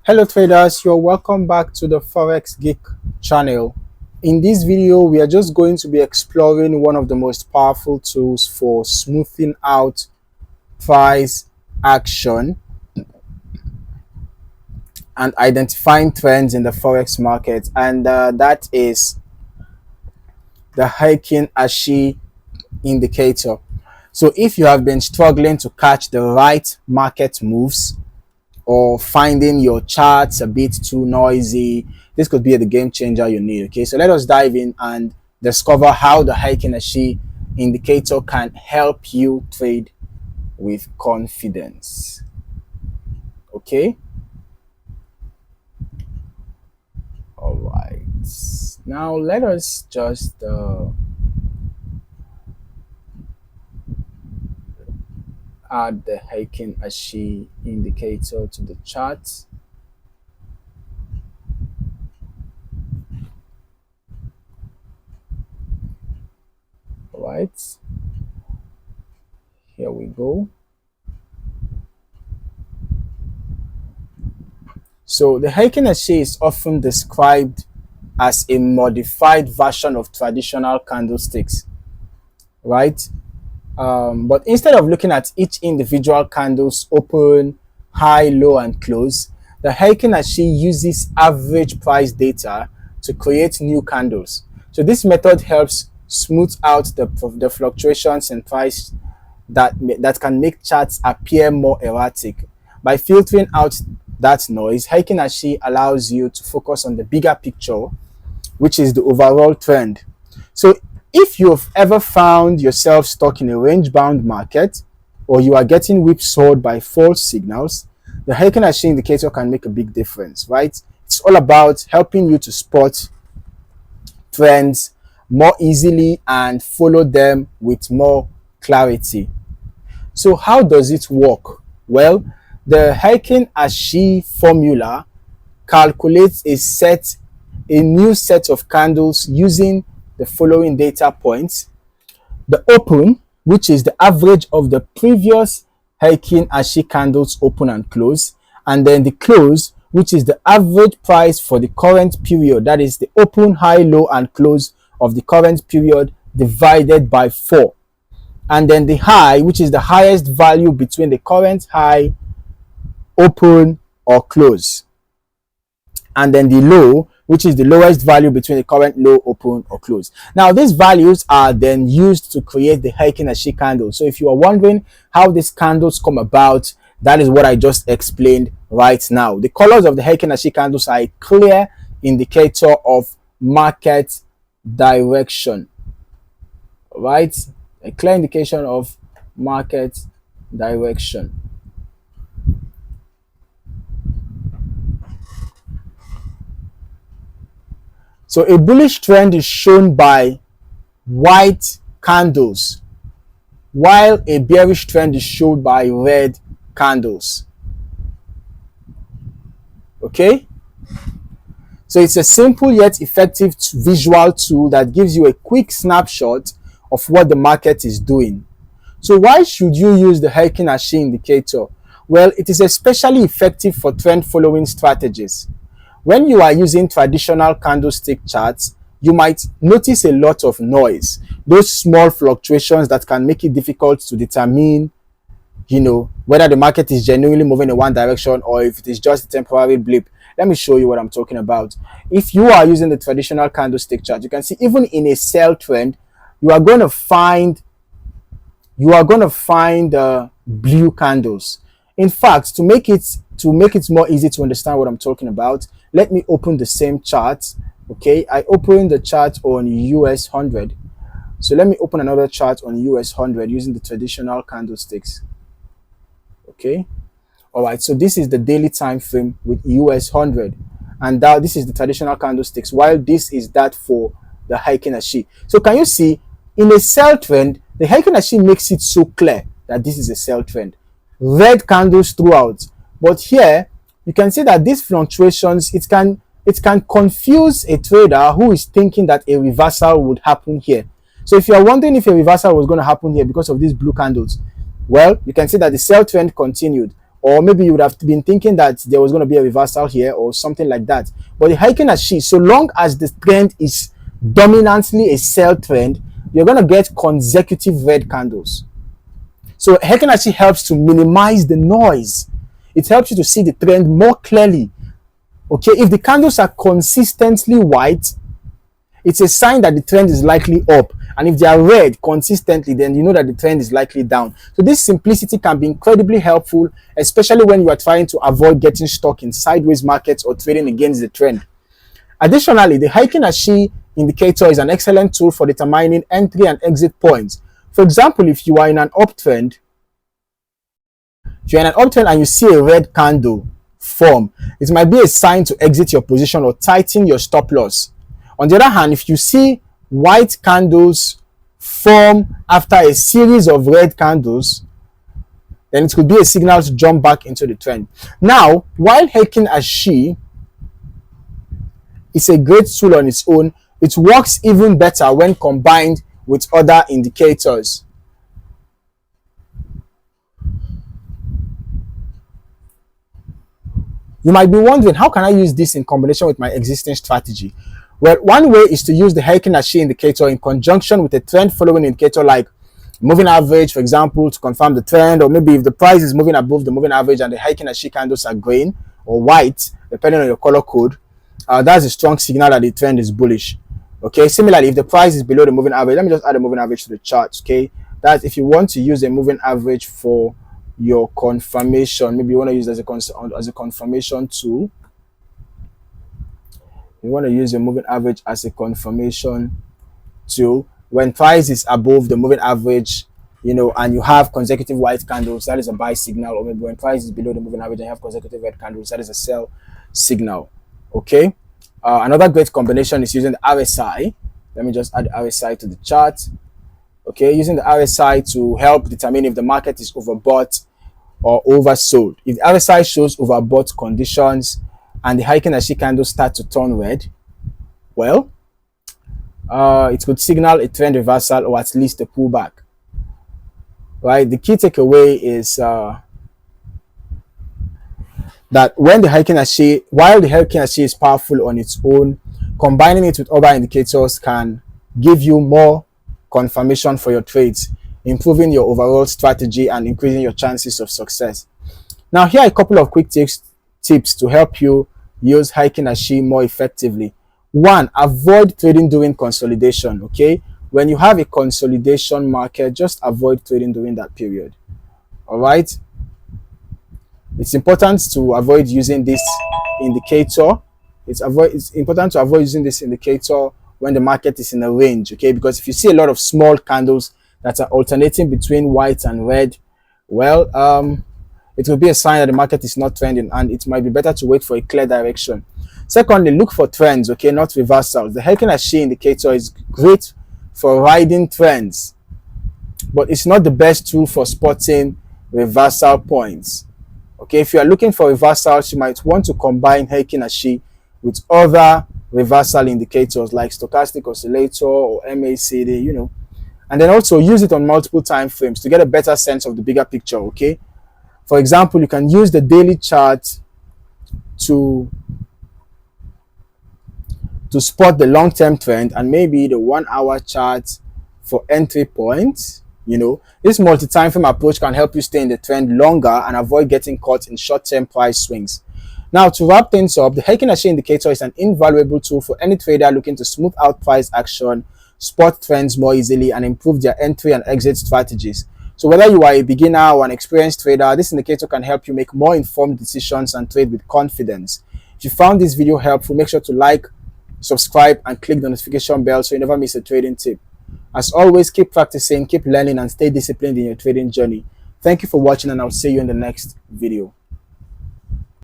Hello traders, you're welcome back to the Forex Geek channel. In this video, we are just going to be exploring one of the most powerful tools for smoothing out price action and identifying trends in the Forex market, and that is the Heiken Ashi Indicator. So if you have been struggling to catch the right market moves, or finding your charts a bit too noisy, this could be the game changer you need. Okay, so let us dive in and discover how the Heiken Ashi indicator can help you trade with confidence. Okay, all right, now let us just add the Heiken Ashi indicator to the chart. All right, here we go. So the Heiken Ashi is often described as a modified version of traditional candlesticks, right? But instead of looking at each individual candle's open, high, low, and close, the Heiken Ashi uses average price data to create new candles. So this method helps smooth out the fluctuations in price that can make charts appear more erratic. By filtering out that noise, Heiken Ashi allows you to focus on the bigger picture, which is the overall trend. So if you've ever found yourself stuck in a range-bound market, or you are getting whipsawed by false signals, the Heiken Ashi indicator can make a big difference, right? It's all about helping you to spot trends more easily and follow them with more clarity. So how does it work? Well, the Heiken Ashi formula calculates a new set of candles using the following data points: the open, which is the average of the previous Heiken Ashi candles open and close, and then the close, which is the average price for the current period, that is the open, high, low, and close of the current period divided by 4, and then the high, which is the highest value between the current high, open, or close, and then the low, which is the lowest value between the current low, open, or close. Now, these values are then used to create the Heiken Ashi candle. So if you are wondering how these candles come about, that is what I just explained right now. The colors of the Heiken Ashi candles are a clear indicator of market direction, right? A clear indication of market direction. So a bullish trend is shown by white candles, while a bearish trend is shown by red candles. Okay? So it's a simple yet effective visual tool that gives you a quick snapshot of what the market is doing. So why should you use the Heiken Ashi indicator? Well, it is especially effective for trend following strategies. When you are using traditional candlestick charts, you might notice a lot of noise, those small fluctuations that can make it difficult to determine, whether the market is genuinely moving in one direction or if it is just a temporary blip. Let me show you what I'm talking about. If you are using the traditional candlestick chart, you can see even in a sell trend, you are going to find blue candles. In fact, to make it more easy to understand what I'm talking about, let me open the same chart. Okay, I opened the chart on US 100. So let me open another chart on US 100 using the traditional candlesticks. Okay, all right, so this is the daily time frame with US 100, and now this is the traditional candlesticks, while this is that for the Heiken Ashi. So can you see, in a sell trend, the Heiken Ashi makes it so clear that this is a sell trend. Red candles throughout, but here you can see that these fluctuations, it can confuse a trader who is thinking that a reversal would happen here. So if you are wondering if a reversal was going to happen here because of these blue candles, well, you can see that the sell trend continued, or maybe you would have been thinking that there was going to be a reversal here or something like that. But the Heiken Ashi, so long as the trend is dominantly a sell trend, you're going to get consecutive red candles. So Heiken Ashi helps to minimize the noise. It helps you to see the trend more clearly. Okay, if the candles are consistently white, it's a sign that the trend is likely up. And if they are red consistently, then you know that the trend is likely down. So this simplicity can be incredibly helpful, especially when you are trying to avoid getting stuck in sideways markets or trading against the trend. Additionally, the Heiken Ashi indicator is an excellent tool for determining entry and exit points. For example, if you are in an uptrend, and you see a red candle form, it might be a sign to exit your position or tighten your stop loss. On the other hand, if you see white candles form after a series of red candles, then it could be a signal to jump back into the trend. Now, while Heiken Ashi is a great tool on its own, it works even better when combined with other indicators. You might be wondering, how can I use this in combination with my existing strategy? Well, one way is to use the Heiken Ashi indicator in conjunction with a trend following indicator like moving average, for example, to confirm the trend, or maybe if the price is moving above the moving average and the Heiken Ashi candles are green or white, depending on your color code, that's a strong signal that the trend is bullish. Okay, similarly, if the price is below the moving average, let me just add a moving average to the chart. Okay, that's if you want to use a moving average for your confirmation, maybe you want to use it as a confirmation tool. You want to use your moving average as a confirmation tool. When price is above the moving average, and you have consecutive white candles, that is a buy signal. Or maybe when price is below the moving average and you have consecutive red candles, that is a sell signal. Okay. Another great combination is using the RSI. Let me just add the RSI to the chart. Okay, using the RSI to help determine if the market is overbought or oversold. If the RSI shows overbought conditions and the Heiken Ashi candles start to turn red, well, it could signal a trend reversal or at least a pullback. Right? The key takeaway is that when the Heiken Ashi, while the Heiken Ashi is powerful on its own, combining it with other indicators can give you more confirmation for your trades, improving your overall strategy and increasing your chances of success. Now, here are a couple of quick tips to help you use Heiken Ashi more effectively. One, avoid trading during consolidation. Okay, when you have a consolidation market, just avoid trading during that period. All right. It's important to avoid using this indicator. It's important to avoid using this indicator when the market is in a range, okay? Because if you see a lot of small candles that are alternating between white and red, well, it will be a sign that the market is not trending, and it might be better to wait for a clear direction. Secondly, look for trends, okay, not reversals. The Heiken Ashi indicator is great for riding trends, but it's not the best tool for spotting reversal points. Okay, if you are looking for reversals, you might want to combine Heiken Ashi with other reversal indicators like stochastic oscillator or MACD, and then also use it on multiple time frames to get a better sense of the bigger picture. Okay, for example, you can use the daily chart to spot the long-term trend, and maybe the 1 hour chart for entry points. This multi-time frame approach can help you stay in the trend longer and avoid getting caught in short-term price swings. Now, to wrap things up, the Heiken Ashi indicator is an invaluable tool for any trader looking to smooth out price action, spot trends more easily, and improve their entry and exit strategies. So whether you are a beginner or an experienced trader, this indicator can help you make more informed decisions and trade with confidence. If you found this video helpful, make sure to like, subscribe, and click the notification bell so you never miss a trading tip. As always, keep practicing, keep learning, and stay disciplined in your trading journey. Thank you for watching, and I'll see you in the next video.